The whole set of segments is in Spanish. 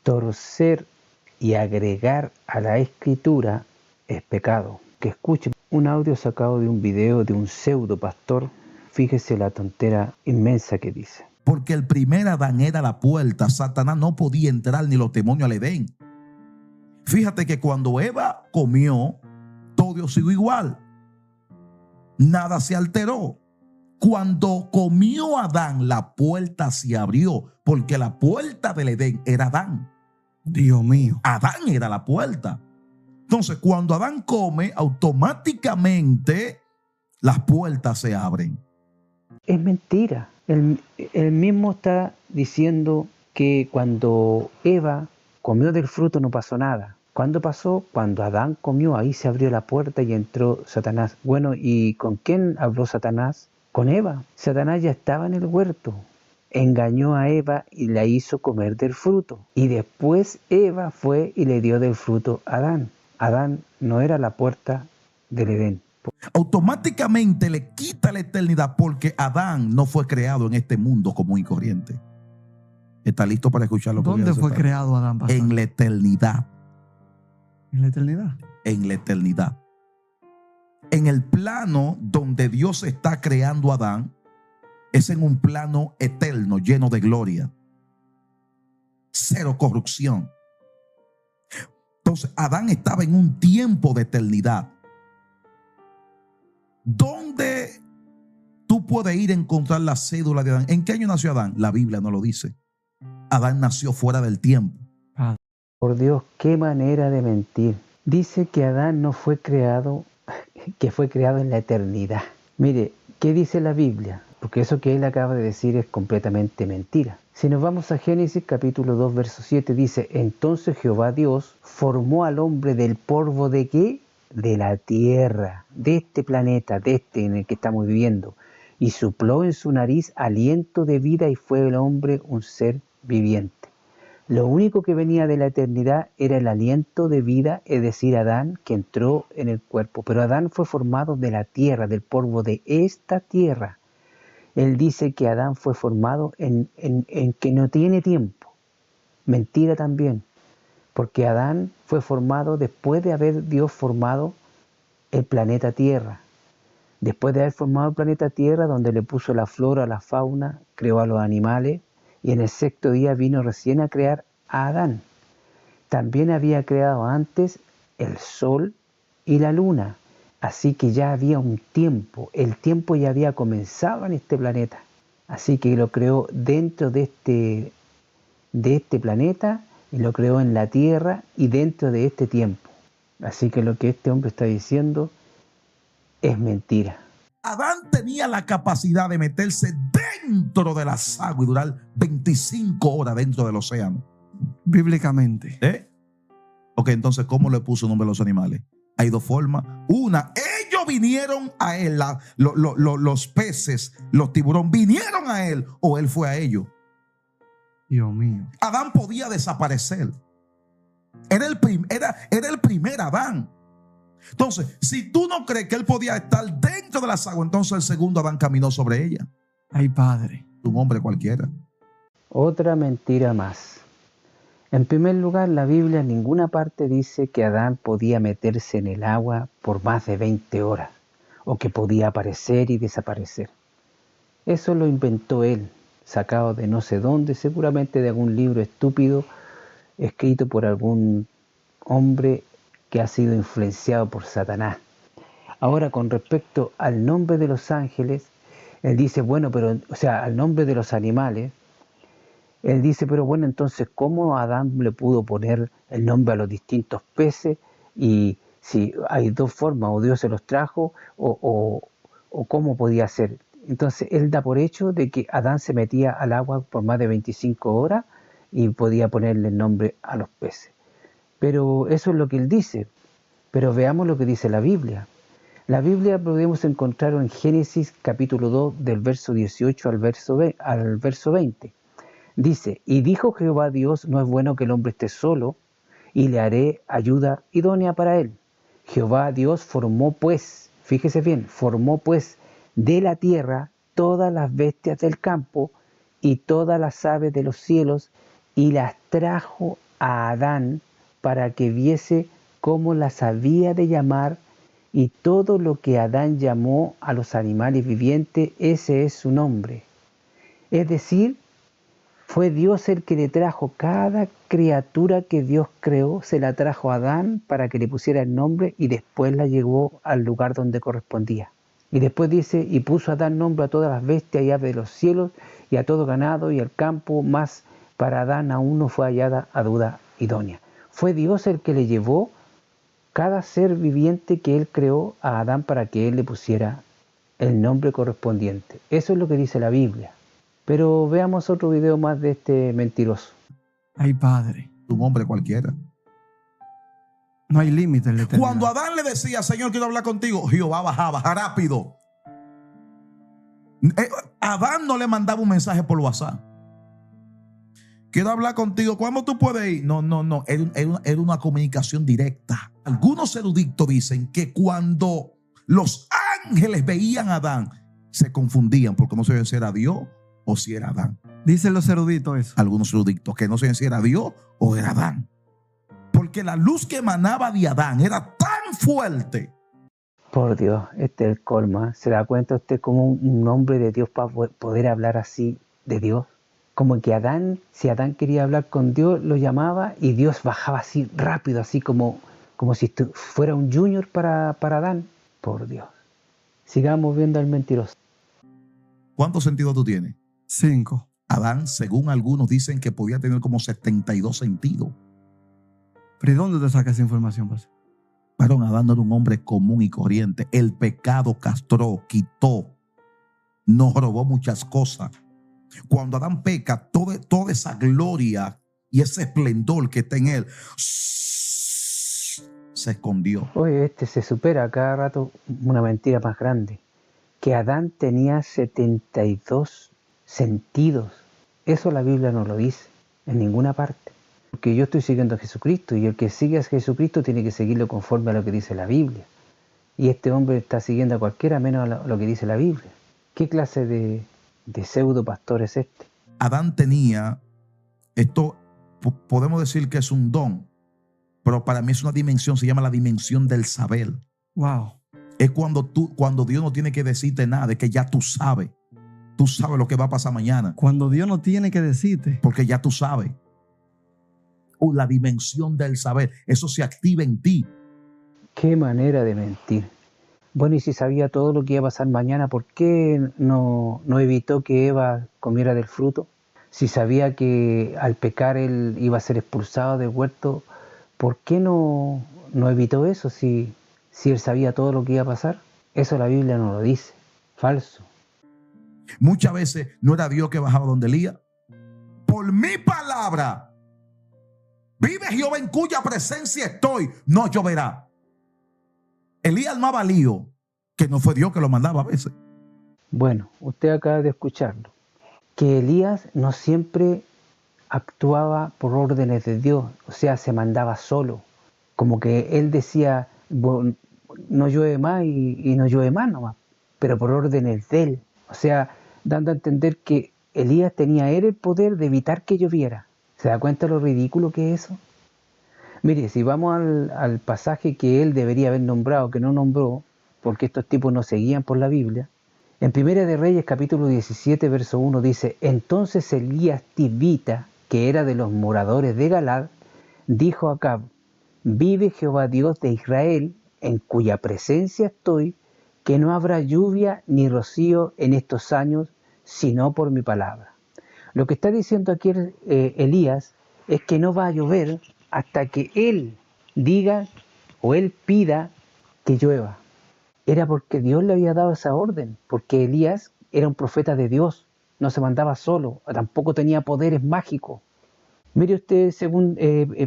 Torcer y agregar a la escritura es pecado. Que escuche un audio sacado de un video de un pseudo pastor. Fíjese la tontera inmensa que dice. Porque el primer Adán era la puerta, Satanás no podía entrar ni los demonios al Edén. Fíjate que cuando Eva comió, todo siguió igual. Nada se alteró. Cuando comió Adán, la puerta se abrió, porque la puerta del Edén era Adán. Dios mío. Adán era la puerta. Entonces, cuando Adán come, automáticamente las puertas se abren. Es mentira. Él mismo está diciendo que cuando Eva comió del fruto no pasó nada. ¿Cuándo pasó? Cuando Adán comió, ahí se abrió la puerta y entró Satanás. Bueno, ¿y con quién habló Satanás? Con Eva. Satanás ya estaba en el huerto. Engañó a Eva y la hizo comer del fruto. Y después Eva fue y le dio del fruto a Adán. Adán no era la puerta del Edén. Automáticamente le quita la eternidad, porque Adán no fue creado en este mundo común y corriente. ¿Está listo para escuchar lo que ¿Dónde fue creado Adán, pastor? En la eternidad. ¿En la eternidad? En la eternidad. En el plano donde Dios está creando a Adán, es en un plano eterno, lleno de gloria. Cero corrupción. Entonces, Adán estaba en un tiempo de eternidad. ¿Dónde tú puedes ir a encontrar la cédula de Adán? ¿En qué año nació Adán? La Biblia no lo dice. Adán nació fuera del tiempo. Por Dios, qué manera de mentir. Dice que Adán no fue creado, que fue creado en la eternidad. Mire, ¿qué dice la Biblia? Porque eso que él acaba de decir es completamente mentira. Si nos vamos a Génesis capítulo 2, verso 7, dice: entonces Jehová Dios formó al hombre del polvo de ¿qué? De la tierra, de este planeta, de este en el que estamos viviendo, y sopló en su nariz aliento de vida, y fue el hombre un ser viviente. Lo único que venía de la eternidad era el aliento de vida, es decir, Adán, que entró en el cuerpo. Pero Adán fue formado de la tierra, del polvo de esta tierra. Él dice que Adán fue formado en que no tiene tiempo. Mentira también, porque Adán fue formado después de haber Dios formado el planeta Tierra. Después de haber formado el planeta Tierra, donde le puso la flora, la fauna, creó a los animales, y en el sexto día vino recién a crear a Adán. También había creado antes el sol y la luna, así que ya había un tiempo, el tiempo ya había comenzado en este planeta, así que lo creó dentro de este planeta, y lo creó en la tierra y dentro de este tiempo. Así que lo que este hombre está diciendo es mentira. Adán tenía la capacidad de meterse dentro de las aguas y durar 25 horas dentro del océano. Bíblicamente. Ok, entonces, ¿cómo le puso nombre a los animales? Hay dos formas. Una, ellos vinieron a él, los peces, los tiburones vinieron a él, o él fue a ellos. Dios mío. Adán podía desaparecer. Era el primer Adán. Entonces, si tú no crees que él podía estar dentro de las aguas, entonces el segundo Adán caminó sobre ella. Ay, Padre. Un hombre cualquiera. Otra mentira más. En primer lugar, la Biblia en ninguna parte dice que Adán podía meterse en el agua por más de 20 horas, o que podía aparecer y desaparecer. Eso lo inventó él, sacado de no sé dónde, seguramente de algún libro estúpido escrito por algún hombre que ha sido influenciado por Satanás. Ahora, con respecto al nombre de los ángeles, él dice, bueno, pero, o sea, al nombre de los animales, él dice, pero bueno, entonces, ¿cómo Adán le pudo poner el nombre a los distintos peces? Y si hay dos formas, o Dios se los trajo, o cómo podía ser. Entonces, él da por hecho de que Adán se metía al agua por más de 25 horas y podía ponerle el nombre a los peces. Pero eso es lo que él dice. Pero veamos lo que dice la Biblia. La Biblia podemos encontrar en Génesis capítulo 2 del verso 18 al verso 20. Dice, y dijo Jehová Dios, no es bueno que el hombre esté solo, y le haré ayuda idónea para él. Jehová Dios formó pues, fíjese bien, formó pues de la tierra todas las bestias del campo y todas las aves de los cielos, y las trajo a Adán para que viese cómo las había de llamar, y todo lo que Adán llamó a los animales vivientes, ese es su nombre. Es decir, fue Dios el que le trajo cada criatura que Dios creó, se la trajo a Adán para que le pusiera el nombre y después la llevó al lugar donde correspondía. Y después dice, y puso a Adán nombre a todas las bestias y aves de los cielos y a todo ganado y al campo, mas para Adán aún no fue hallada ayuda idónea. Fue Dios el que le llevó cada ser viviente que él creó a Adán para que él le pusiera el nombre correspondiente. Eso es lo que dice la Biblia. Pero veamos otro video más de este mentiroso. Ay, Padre. Un hombre cualquiera. No hay límite en la eternidad. Cuando Adán le decía, Señor, quiero hablar contigo, Jehová bajaba rápido. Adán no le mandaba un mensaje por WhatsApp. Quiero hablar contigo. ¿Cuándo tú puedes ir? No. Era una comunicación directa. Algunos eruditos dicen que cuando los ángeles veían a Adán, se confundían porque no sabían si era Dios o si era Adán. Dicen los eruditos eso. Algunos eruditos que no sabían si era Dios o era Adán. Porque la luz que emanaba de Adán era tan fuerte. Por Dios, este es el colmo. ¿Se da cuenta usted cómo un hombre de Dios para poder hablar así de Dios? Como que Adán, si Adán quería hablar con Dios, lo llamaba y Dios bajaba así rápido, así como si fuera un junior para Adán. Por Dios. Sigamos viendo al mentiroso. ¿Cuántos sentidos tú tienes? 5. Adán, según algunos, dicen que podía tener como 72 sentidos. ¿Pero ¿y dónde te sacas esa información, pastor? Varón, Adán no era un hombre común y corriente. El pecado castró, quitó, nos robó muchas cosas. Cuando Adán peca, toda esa gloria y ese esplendor que está en él se escondió. Oye, se supera a cada rato una mentira más grande. Que Adán tenía 72 sentidos. Eso la Biblia no lo dice en ninguna parte. Porque yo estoy siguiendo a Jesucristo y el que sigue a Jesucristo tiene que seguirlo conforme a lo que dice la Biblia. Y este hombre está siguiendo a cualquiera menos a lo que dice la Biblia. ¿Qué clase de pseudo pastor es este? Adán tenía, esto podemos decir que es un don, pero para mí es una dimensión, se llama la dimensión del saber. Wow. Es cuando Dios no tiene que decirte nada, es que ya tú sabes lo que va a pasar mañana. Cuando Dios no tiene que decirte. Porque ya tú sabes. La dimensión del saber, eso se activa en ti. Qué manera de mentir. Bueno, y si sabía todo lo que iba a pasar mañana, ¿por qué no evitó que Eva comiera del fruto? Si sabía que al pecar él iba a ser expulsado del huerto, ¿por qué no evitó eso si él sabía todo lo que iba a pasar? Eso la Biblia no lo dice. Falso. Muchas veces no era Dios que bajaba donde Elías. Por mi palabra, vive Jehová en cuya presencia estoy, no lloverá. Elías armaba lío, que no fue Dios que lo mandaba a veces. Bueno, usted acaba de escucharlo. Que Elías no siempre actuaba por órdenes de Dios, o sea, se mandaba solo. Como que él decía, no llueve más y no llueve más nomás, pero por órdenes de él. O sea, dando a entender que Elías tenía él el poder de evitar que lloviera. ¿Se da cuenta lo ridículo que es eso? Mire, si vamos al pasaje que él debería haber nombrado, que no nombró, porque estos tipos no seguían por la Biblia, en Primera de Reyes capítulo 17, verso 1 dice, entonces Elías Tibita, que era de los moradores de Galad, dijo a Acab, vive Jehová Dios de Israel, en cuya presencia estoy, que no habrá lluvia ni rocío en estos años, sino por mi palabra. Lo que está diciendo aquí Elías es que no va a llover hasta que él diga o él pida que llueva. Era porque Dios le había dado esa orden, porque Elías era un profeta de Dios, no se mandaba solo, tampoco tenía poderes mágicos. Mire usted, según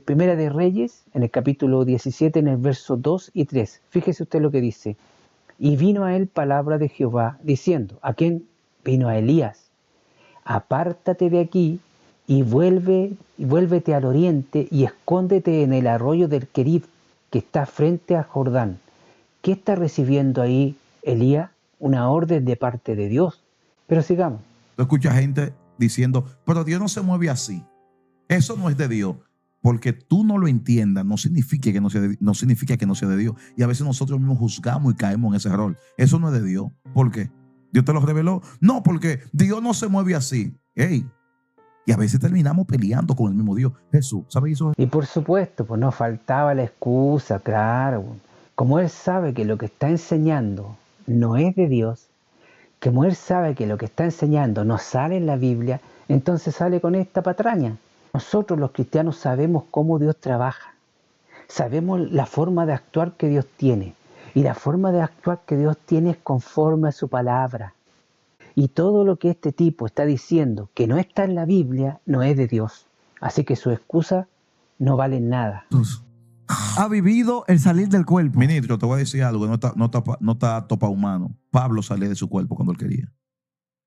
Primera de Reyes, en el capítulo 17, en el verso 2 y 3, fíjese usted lo que dice. Y vino a él palabra de Jehová, diciendo, ¿a quién? Vino a Elías. Apártate de aquí y vuélvete al oriente y escóndete en el arroyo del Querib, que está frente a Jordán. ¿Qué está recibiendo ahí Elías? Una orden de parte de Dios. Pero sigamos. Tú escuchas gente diciendo, pero Dios no se mueve así. Eso no es de Dios. Porque tú no lo entiendas no significa que no sea de Dios. Y a veces nosotros mismos juzgamos y caemos en ese error. Eso no es de Dios. ¿Por qué? ¿Dios te lo reveló? No, porque Dios no se mueve así. Hey. Y a veces terminamos peleando con el mismo Dios. Jesús, ¿sabes eso? Y por supuesto, pues no faltaba la excusa, claro. Como él sabe que lo que está enseñando no es de Dios, como él sabe que lo que está enseñando no sale en la Biblia, entonces sale con esta patraña. Nosotros los cristianos sabemos cómo Dios trabaja, sabemos la forma de actuar que Dios tiene, y la forma de actuar que Dios tiene es conforme a su palabra. Y todo lo que este tipo está diciendo que no está en la Biblia no es de Dios. Así que sus excusas no valen nada. Ha vivido el salir del cuerpo. Ministro, te voy a decir algo, no está topa humano. Pablo salía de su cuerpo cuando él quería.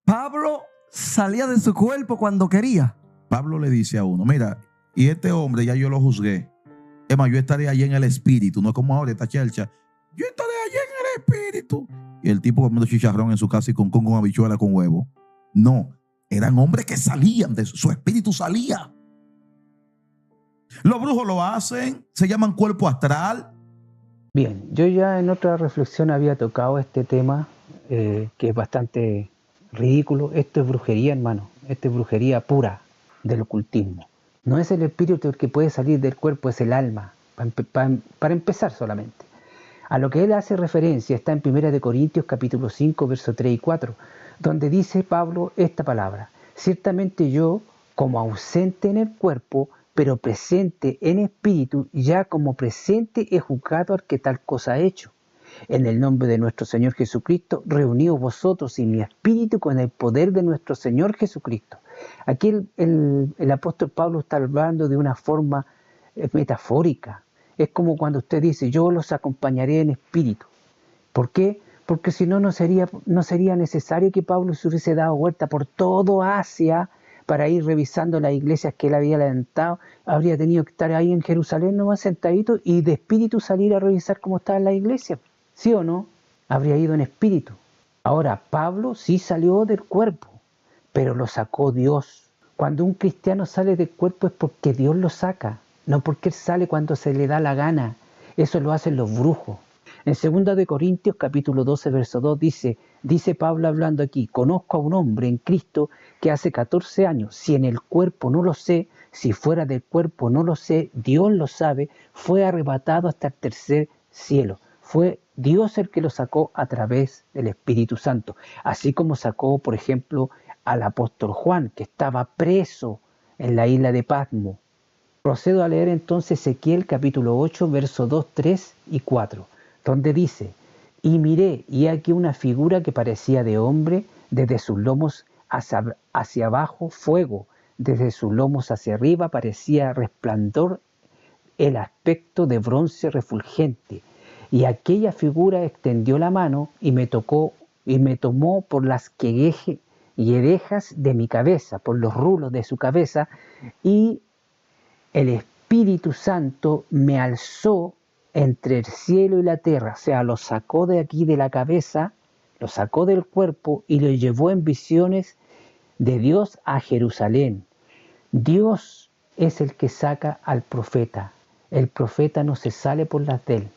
Pablo salía de su cuerpo cuando quería. Pablo le dice a uno, mira, y este hombre ya yo lo juzgué. Es más, yo estaré allí en el espíritu, no es como ahora esta chelcha. Yo estaré allí en el espíritu. Y el tipo comiendo chicharrón en su casa y con habichuela con huevo. No, eran hombres que salían de su espíritu, salía. Los brujos lo hacen, se llaman cuerpo astral. Bien, yo ya en otra reflexión había tocado este tema que es bastante ridículo. Esto es brujería, hermano. Esto es brujería pura del ocultismo. No es el espíritu el que puede salir del cuerpo, es el alma. Para empezar solamente. A lo que él hace referencia está en 1 Corintios capítulo 5, versos 3 y 4, donde dice Pablo esta palabra: ciertamente yo, como ausente en el cuerpo, pero presente en espíritu, ya como presente he juzgado al que tal cosa ha hecho. En el nombre de nuestro Señor Jesucristo, reuníos vosotros y mi espíritu con el poder de nuestro Señor Jesucristo. Aquí el apóstol Pablo está hablando de una forma metafórica. Es como cuando usted dice, yo los acompañaré en espíritu. ¿Por qué? Porque si no, no sería necesario que Pablo se hubiese dado vuelta por todo Asia para ir revisando las iglesias que él había levantado. Habría tenido que estar ahí en Jerusalén nomás sentadito y de espíritu salir a revisar cómo estaba la iglesia. ¿Sí o no? Habría ido en espíritu. Ahora, Pablo sí salió del cuerpo, pero lo sacó Dios. Cuando un cristiano sale del cuerpo es porque Dios lo saca, no porque él sale cuando se le da la gana. Eso lo hacen los brujos. En 2 Corintios capítulo 12, verso 2 dice Pablo hablando aquí: conozco a un hombre en Cristo que hace 14 años, si en el cuerpo no lo sé, si fuera del cuerpo no lo sé, Dios lo sabe, fue arrebatado hasta el tercer cielo. Fue Dios el que lo sacó a través del Espíritu Santo. Así como sacó, por ejemplo, al apóstol Juan, que estaba preso en la isla de Patmos. Procedo a leer entonces Ezequiel capítulo 8, versos 2, 3 y 4, donde dice: y miré, y aquí una figura que parecía de hombre, desde sus lomos hacia abajo fuego, desde sus lomos hacia arriba parecía resplandor, el aspecto de bronce refulgente. Y aquella figura extendió la mano y me tocó y me tomó por las orejas de mi cabeza, por los rulos de su cabeza, y el Espíritu Santo me alzó entre el cielo y la tierra, o sea, lo sacó de aquí de la cabeza, lo sacó del cuerpo y lo llevó en visiones de Dios a Jerusalén. Dios es el que saca al profeta. El profeta no se sale por las de él.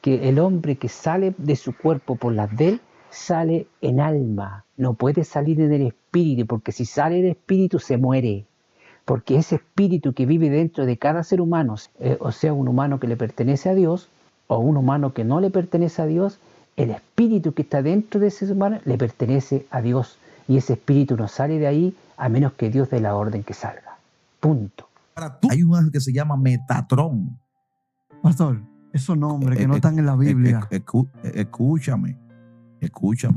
El hombre que sale de su cuerpo por las de él, sale en alma. No puede salir en el espíritu, porque si sale del espíritu se muere. Porque ese espíritu que vive dentro de cada ser humano, o sea, un humano que le pertenece a Dios, o un humano que no le pertenece a Dios, el espíritu que está dentro de ese ser humano le pertenece a Dios. Y ese espíritu no sale de ahí a menos que Dios dé la orden que salga. Punto. Hay un ángel que se llama Metatrón. Pastor, esos nombres que no están en la Biblia. Escúchame.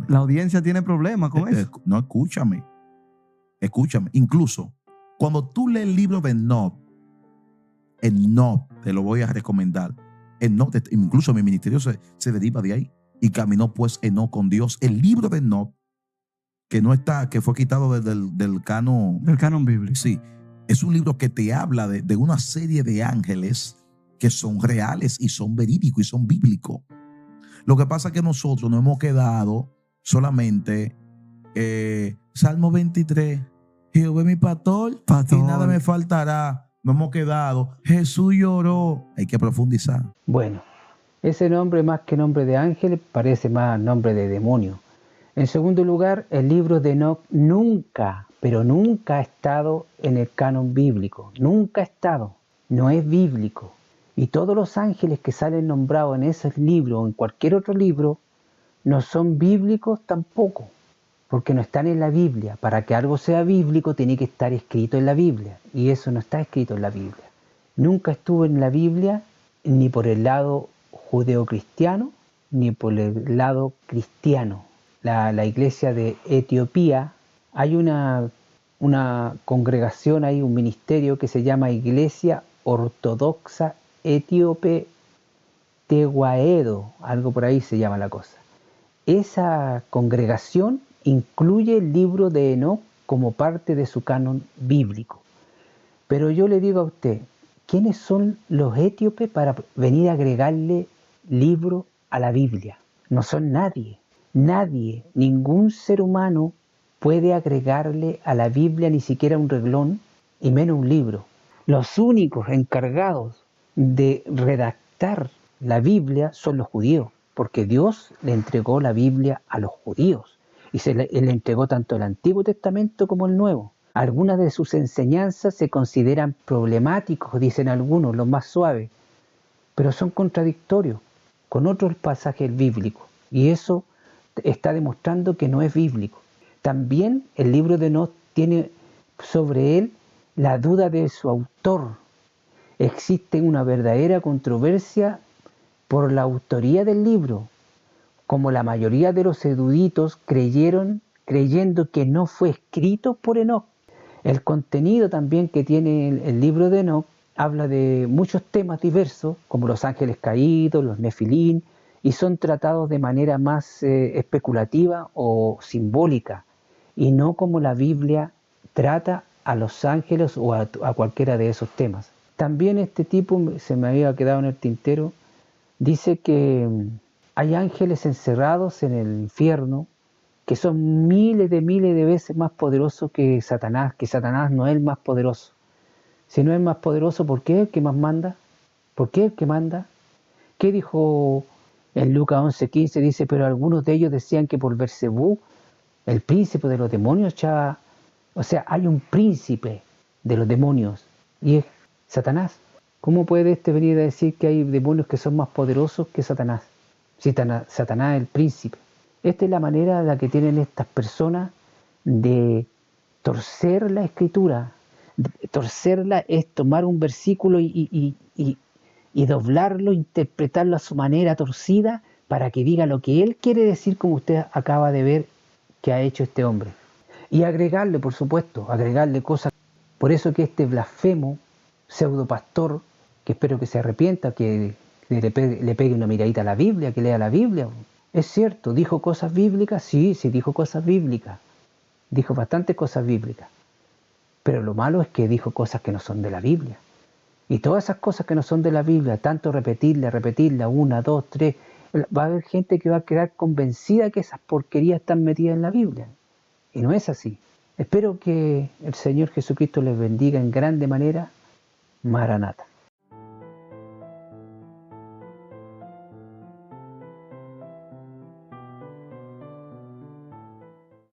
La audiencia tiene problemas con eso. No, escúchame. Incluso, cuando tú lees el libro de Enoch, te lo voy a recomendar. Enoch, incluso mi ministerio se deriva de ahí. Y caminó pues Enoch con Dios. El libro de Enoch, que fue quitado del canon. Del canon bíblico. Sí. Es un libro que te habla de una serie de ángeles que son reales y son verídicos y son bíblicos. Lo que pasa es que nosotros nos hemos quedado solamente Salmo 23, Jehová es mi pastor y nada me faltará. nos hemos quedado, Jesús lloró. Hay que profundizar. Bueno, ese nombre más que nombre de ángel parece más nombre de demonio. En segundo lugar, el libro de Enoc nunca, pero nunca ha estado en el canon bíblico. Nunca ha estado. No es bíblico. Y todos los ángeles que salen nombrados en ese libro o en cualquier otro libro no son bíblicos tampoco, porque no están en la Biblia. Para que algo sea bíblico tiene que estar escrito en la Biblia, y eso no está escrito en la Biblia. Nunca estuvo en la Biblia ni por el lado judeocristiano ni por el lado cristiano. La iglesia de Etiopía, hay una congregación, hay un ministerio que se llama Iglesia Ortodoxa Etíope Teguaedo, algo por ahí se llama la cosa. Esa congregación incluye el libro de Enoc como parte de su canon bíblico. Pero yo le digo a usted, ¿quiénes son los etíopes para venir a agregarle libro a la Biblia? No son nadie. Nadie, ningún ser humano puede agregarle a la Biblia ni siquiera un reglón y menos un libro. Los únicos encargados de redactar la Biblia son los judíos, porque Dios le entregó la Biblia a los judíos y le entregó tanto el Antiguo Testamento como el Nuevo. Algunas de sus enseñanzas se consideran problemáticos, dicen algunos, los más suaves, pero son contradictorios con otros pasajes bíblicos, y eso está demostrando que no es bíblico. También el libro de Enoc tiene sobre él la duda de su autor. Existe una verdadera controversia por la autoría del libro, como la mayoría de los eruditos creyendo que no fue escrito por Enoc. El contenido también que tiene el libro de Enoc habla de muchos temas diversos, como los ángeles caídos, los nefilín, y son tratados de manera más especulativa o simbólica, y no como la Biblia trata a los ángeles o a cualquiera de esos temas. También este tipo, se me había quedado en el tintero, dice que hay ángeles encerrados en el infierno que son miles de veces más poderosos que Satanás no es el más poderoso. Si no es el más poderoso, ¿por qué es el que más manda? ¿Por qué es el que manda? ¿Qué dijo en Lucas 11:15? Dice, pero algunos de ellos decían que por Beelzebú, el príncipe de los demonios, o sea, hay un príncipe de los demonios y es Satanás. ¿Cómo puede venir a decir que hay demonios que son más poderosos que Satanás? Si Satanás es el príncipe. Esta es la manera en la que tienen estas personas de torcer la escritura. Torcerla es tomar un versículo y doblarlo, interpretarlo a su manera torcida para que diga lo que él quiere decir, como usted acaba de ver que ha hecho este hombre. Y agregarle, por supuesto, agregarle cosas. Por eso que este blasfemo, pseudopastor, que espero que se arrepienta, que le pegue una miradita a la Biblia, que lea la Biblia. Es cierto, ¿dijo cosas bíblicas? Sí, dijo cosas bíblicas. Dijo bastantes cosas bíblicas. Pero lo malo es que dijo cosas que no son de la Biblia. Y todas esas cosas que no son de la Biblia, tanto repetirla, 1, 2, 3, va a haber gente que va a quedar convencida que esas porquerías están metidas en la Biblia. Y no es así. Espero que el Señor Jesucristo les bendiga en grande manera. Maranata.